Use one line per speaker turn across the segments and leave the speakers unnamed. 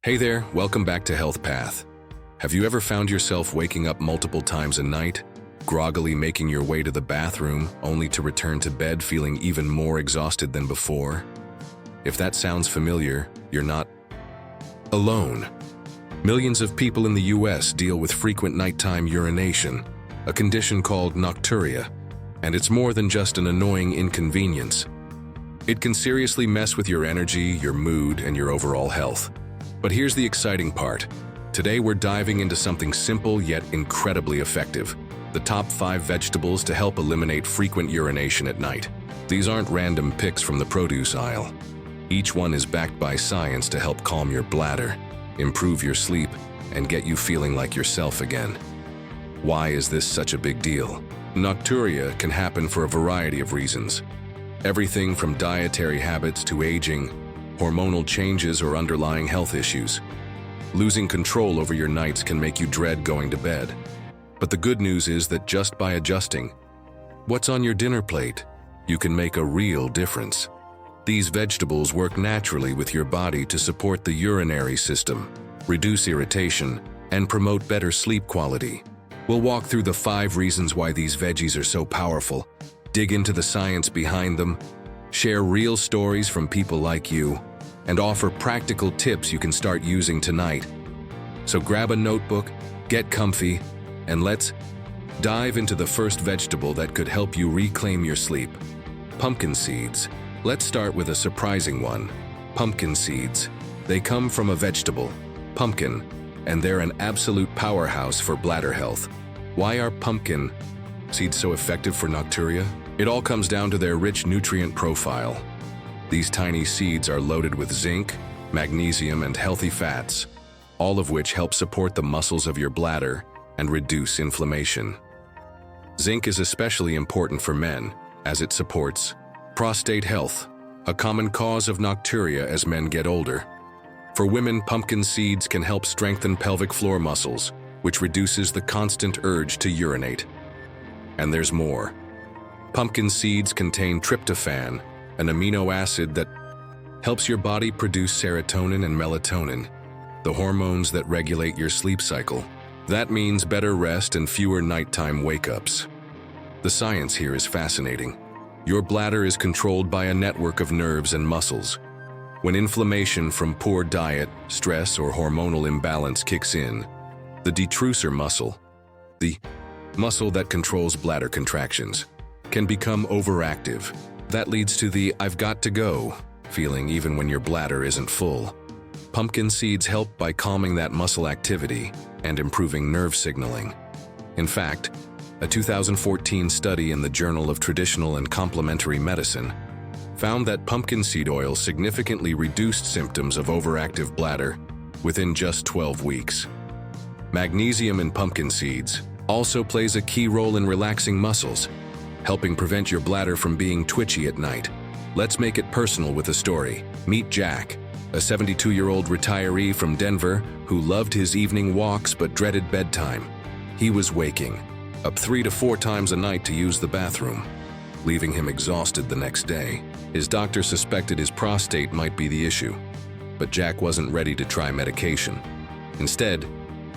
Hey there, welcome back to Health Path. Have you ever found yourself waking up multiple times a night, groggily making your way to the bathroom, only to return to bed feeling even more exhausted than before? If that sounds familiar, you're not alone. Millions of people in the US deal with frequent nighttime urination, a condition called nocturia, and it's more than just an annoying inconvenience. It can seriously mess with your energy, your mood, and your overall health. But here's the exciting part. Today we're diving into something simple yet incredibly effective: the top 5 vegetables to help eliminate frequent urination at night. These aren't random picks from the produce aisle. Each one is backed by science to help calm your bladder, improve your sleep, and get you feeling like yourself again. Why is this such a big deal? Nocturia can happen for a variety of reasons. Everything from dietary habits to aging, hormonal changes, or underlying health issues. Losing control over your nights can make you dread going to bed. But the good news is that just by adjusting what's on your dinner plate, you can make a real difference. These vegetables work naturally with your body to support the urinary system, reduce irritation, and promote better sleep quality. We'll walk through the 5 reasons why these veggies are so powerful, dig into the science behind them, share real stories from people like you, and offer practical tips you can start using tonight. So grab a notebook, get comfy, and let's dive into the first vegetable that could help you reclaim your sleep: pumpkin seeds. Let's start with a surprising one: pumpkin seeds. They come from a vegetable, pumpkin, and they're an absolute powerhouse for bladder health. Why are pumpkin seeds so effective for nocturia? It all comes down to their rich nutrient profile. These tiny seeds are loaded with zinc, magnesium, and healthy fats, all of which help support the muscles of your bladder and reduce inflammation. Zinc is especially important for men, as it supports prostate health, a common cause of nocturia as men get older. For women, pumpkin seeds can help strengthen pelvic floor muscles, which reduces the constant urge to urinate. And there's more. Pumpkin seeds contain tryptophan, an amino acid that helps your body produce serotonin and melatonin, the hormones that regulate your sleep cycle. That means better rest and fewer nighttime wake-ups. The science here is fascinating. Your bladder is controlled by a network of nerves and muscles. When inflammation from poor diet, stress, or hormonal imbalance kicks in, the detrusor muscle, the muscle that controls bladder contractions, can become overactive. That leads to the "I've got to go" feeling even when your bladder isn't full. Pumpkin seeds help by calming that muscle activity and improving nerve signaling. In fact, a 2014 study in the Journal of Traditional and Complementary Medicine found that pumpkin seed oil significantly reduced symptoms of overactive bladder within just 12 weeks. Magnesium in pumpkin seeds also plays a key role in relaxing muscles, helping prevent your bladder from being twitchy at night. Let's make it personal with a story. Meet Jack, a 72-year-old retiree from Denver who loved his evening walks but dreaded bedtime. He was waking up 3 to 4 times a night to use the bathroom, leaving him exhausted the next day. His doctor suspected his prostate might be the issue, but Jack wasn't ready to try medication. Instead,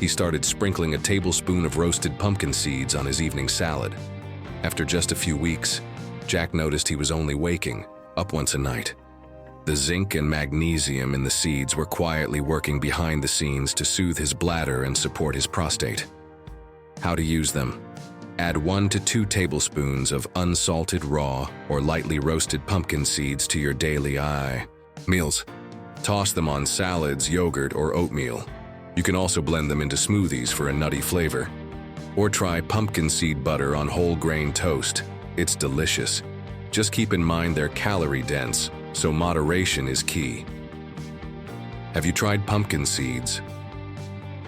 he started sprinkling a tablespoon of roasted pumpkin seeds on his evening salad. After just a few weeks, Jack noticed he was only waking up once a night. The zinc and magnesium in the seeds were quietly working behind the scenes to soothe his bladder and support his prostate. How to use them? Add 1 to 2 tablespoons of unsalted raw or lightly roasted pumpkin seeds to your daily meals. Toss them on salads, yogurt, or oatmeal. You can also blend them into smoothies for a nutty flavor. Or try pumpkin seed butter on whole grain toast. It's delicious. Just keep in mind they're calorie dense, so moderation is key. Have you tried pumpkin seeds?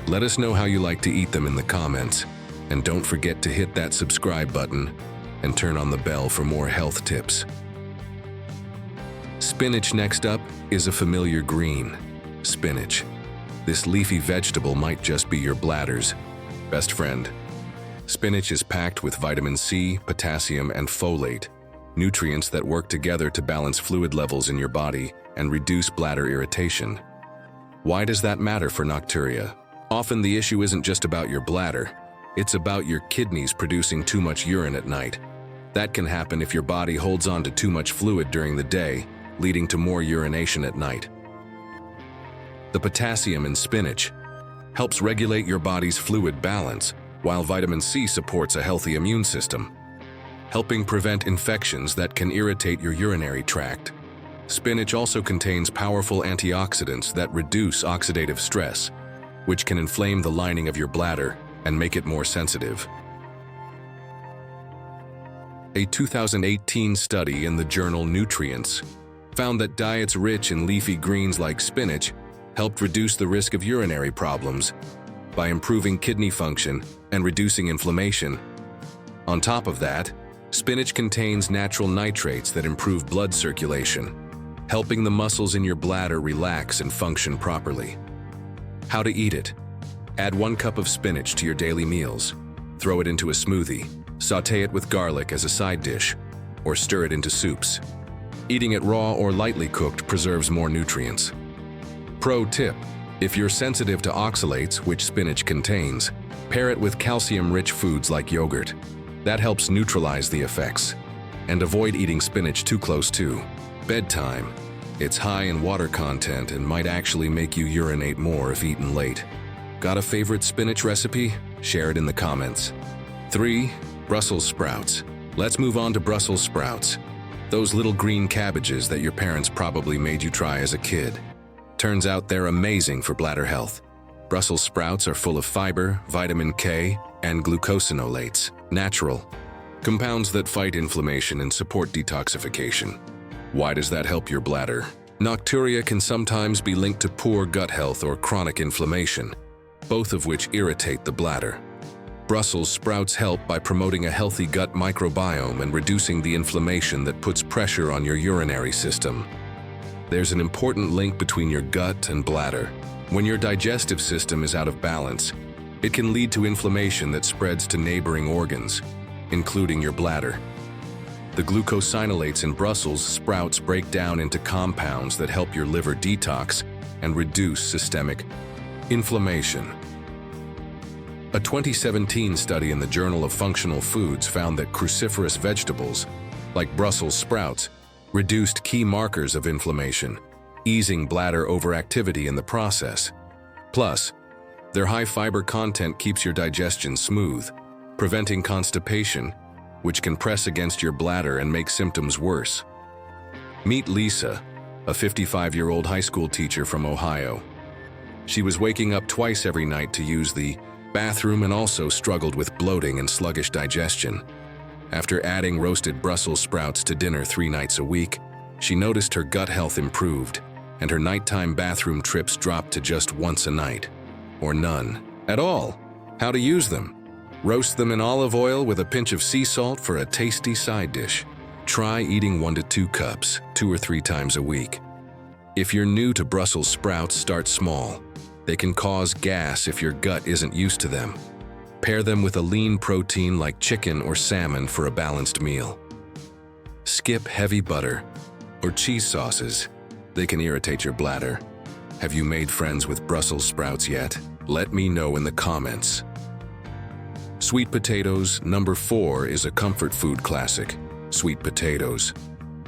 Let us know how you like to eat them in the comments. And don't forget to hit that subscribe button and turn on the bell for more health tips. Spinach next up is a familiar green. Spinach. This leafy vegetable might just be your bladder's best friend. Spinach is packed with vitamin C, potassium, and folate, nutrients that work together to balance fluid levels in your body and reduce bladder irritation. Why does that matter for nocturia? Often the issue isn't just about your bladder, it's about your kidneys producing too much urine at night. That can happen if your body holds on to too much fluid during the day, leading to more urination at night. The potassium in spinach helps regulate your body's fluid balance, while vitamin C supports a healthy immune system, helping prevent infections that can irritate your urinary tract. Spinach also contains powerful antioxidants that reduce oxidative stress, which can inflame the lining of your bladder and make it more sensitive. A 2018 study in the journal Nutrients found that diets rich in leafy greens like spinach helped reduce the risk of urinary problems by improving kidney function and reducing inflammation. On top of that, spinach contains natural nitrates that improve blood circulation, helping the muscles in your bladder relax and function properly. How to eat it? Add 1 cup of spinach to your daily meals. Throw it into a smoothie. Sauté it with garlic as a side dish, or stir it into soups. Eating it raw or lightly cooked preserves more nutrients. Pro tip: if you're sensitive to oxalates, which spinach contains, pair it with calcium-rich foods like yogurt. That helps neutralize the effects. And avoid eating spinach too close to bedtime. It's high in water content and might actually make you urinate more if eaten late. Got a favorite spinach recipe? Share it in the comments. 3. Brussels sprouts. Let's move on to Brussels sprouts. Those little green cabbages that your parents probably made you try as a kid. Turns out they're amazing for bladder health. Brussels sprouts are full of fiber, vitamin K, and glucosinolates, natural compounds that fight inflammation and support detoxification. Why does that help your bladder? Nocturia can sometimes be linked to poor gut health or chronic inflammation, both of which irritate the bladder. Brussels sprouts help by promoting a healthy gut microbiome and reducing the inflammation that puts pressure on your urinary system. There's an important link between your gut and bladder. When your digestive system is out of balance, it can lead to inflammation that spreads to neighboring organs, including your bladder. The glucosinolates in Brussels sprouts break down into compounds that help your liver detox and reduce systemic inflammation. A 2017 study in the Journal of Functional Foods found that cruciferous vegetables, like Brussels sprouts, reduced key markers of inflammation, easing bladder overactivity in the process. Plus, their high fiber content keeps your digestion smooth, preventing constipation, which can press against your bladder and make symptoms worse. Meet Lisa, a 55-year-old high school teacher from Ohio. She was waking up twice every night to use the bathroom and also struggled with bloating and sluggish digestion. After adding roasted Brussels sprouts to dinner 3 nights a week, she noticed her gut health improved, and her nighttime bathroom trips dropped to just once a night, or none at all. How to use them? Roast them in olive oil with a pinch of sea salt for a tasty side dish. Try eating 1 to 2 cups, 2 or 3 times a week. If you're new to Brussels sprouts, start small. They can cause gas if your gut isn't used to them. Pair them with a lean protein like chicken or salmon for a balanced meal. Skip heavy butter or cheese sauces. They can irritate your bladder. Have you made friends with Brussels sprouts yet? Let me know in the comments. Sweet potatoes, number 4, is a comfort food classic. Sweet potatoes.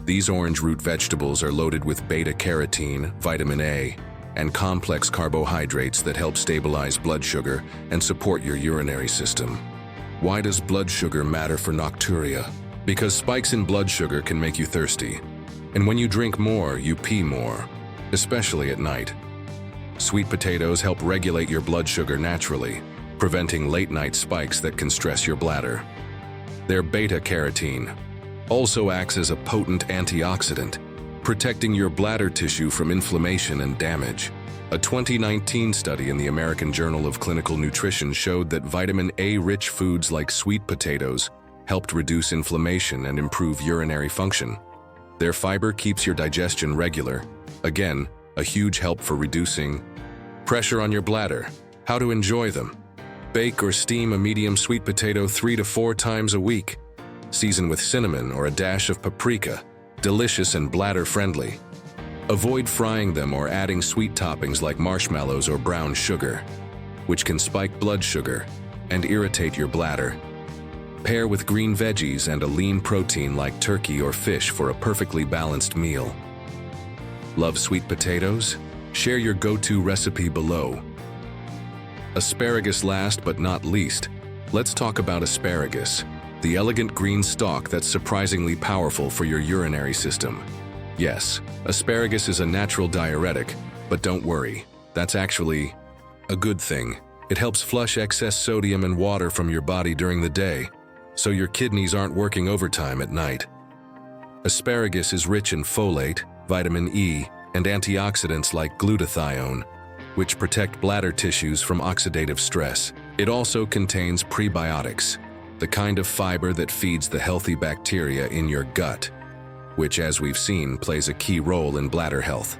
These orange root vegetables are loaded with beta-carotene, vitamin A, and complex carbohydrates that help stabilize blood sugar and support your urinary system. Why does blood sugar matter for nocturia? Because spikes in blood sugar can make you thirsty. And when you drink more, you pee more, especially at night. Sweet potatoes help regulate your blood sugar naturally, preventing late-night spikes that can stress your bladder. Their beta-carotene also acts as a potent antioxidant, protecting your bladder tissue from inflammation and damage. A 2019 study in the American Journal of Clinical Nutrition showed that vitamin A-rich foods like sweet potatoes helped reduce inflammation and improve urinary function. Their fiber keeps your digestion regular, again, a huge help for reducing pressure on your bladder. How to enjoy them? Bake or steam a medium sweet potato 3 to 4 times a week. Season with cinnamon or a dash of paprika. Delicious and bladder-friendly. Avoid frying them or adding sweet toppings like marshmallows or brown sugar, which can spike blood sugar and irritate your bladder. Pair with green veggies and a lean protein like turkey or fish for a perfectly balanced meal. Love sweet potatoes? Share your go-to recipe below. Asparagus last but not least. Let's talk about asparagus, the elegant green stalk that's surprisingly powerful for your urinary system. Yes, asparagus is a natural diuretic, but don't worry, that's actually a good thing. It helps flush excess sodium and water from your body during the day, so your kidneys aren't working overtime at night. Asparagus is rich in folate, vitamin E, and antioxidants like glutathione, which protect bladder tissues from oxidative stress. It also contains prebiotics, the kind of fiber that feeds the healthy bacteria in your gut, which, as we've seen, plays a key role in bladder health.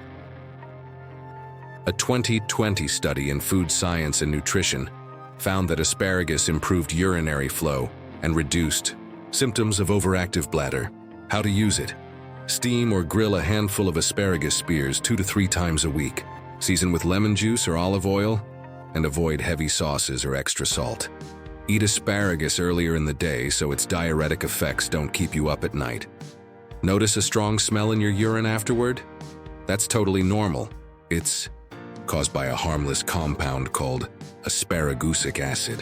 A 2020 study in food science and nutrition found that asparagus improved urinary flow and reduced symptoms of overactive bladder. How to use it? Steam or grill a handful of asparagus spears 2 to 3 times a week. Season with lemon juice or olive oil, and avoid heavy sauces or extra salt. Eat asparagus earlier in the day so its diuretic effects don't keep you up at night. Notice a strong smell in your urine afterward? That's totally normal. It's caused by a harmless compound called asparagusic acid.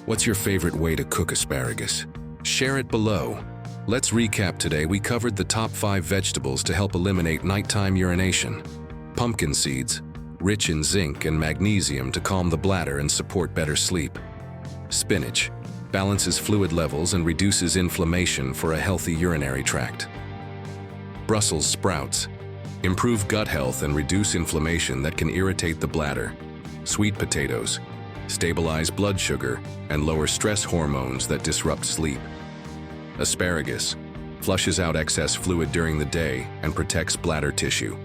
What's your favorite way to cook asparagus? Share it below. Let's recap today. We covered the top 5 vegetables to help eliminate nighttime urination. Pumpkin seeds, rich in zinc and magnesium to calm the bladder and support better sleep. Spinach, balances fluid levels and reduces inflammation for a healthy urinary tract. Brussels sprouts, improve gut health and reduce inflammation that can irritate the bladder. Sweet potatoes, stabilize blood sugar and lower stress hormones that disrupt sleep. Asparagus, flushes out excess fluid during the day and protects bladder tissue.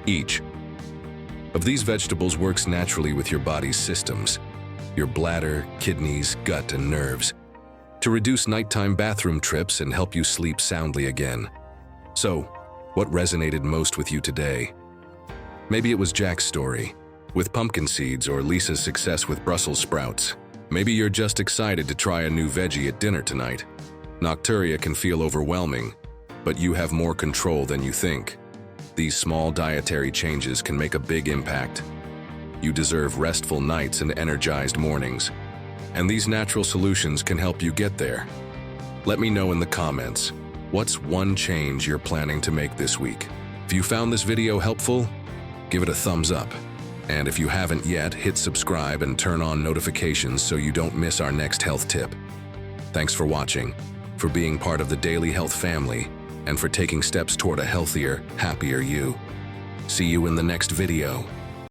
Each of these vegetables works naturally with your body's systems, your bladder, kidneys, gut, and nerves, to reduce nighttime bathroom trips and help you sleep soundly again. So, what resonated most with you today? Maybe it was Jack's story with pumpkin seeds or Lisa's success with Brussels sprouts. Maybe you're just excited to try a new veggie at dinner tonight. Nocturia can feel overwhelming, but you have more control than you think. These small dietary changes can make a big impact. You deserve restful nights and energized mornings, and these natural solutions can help you get there. Let me know in the comments, what's one change you're planning to make this week? If you found this video helpful, give it a thumbs up. And if you haven't yet, hit subscribe and turn on notifications so you don't miss our next health tip. Thanks for watching, for being part of the Daily Health family, and for taking steps toward a healthier, happier you. See you in the next video.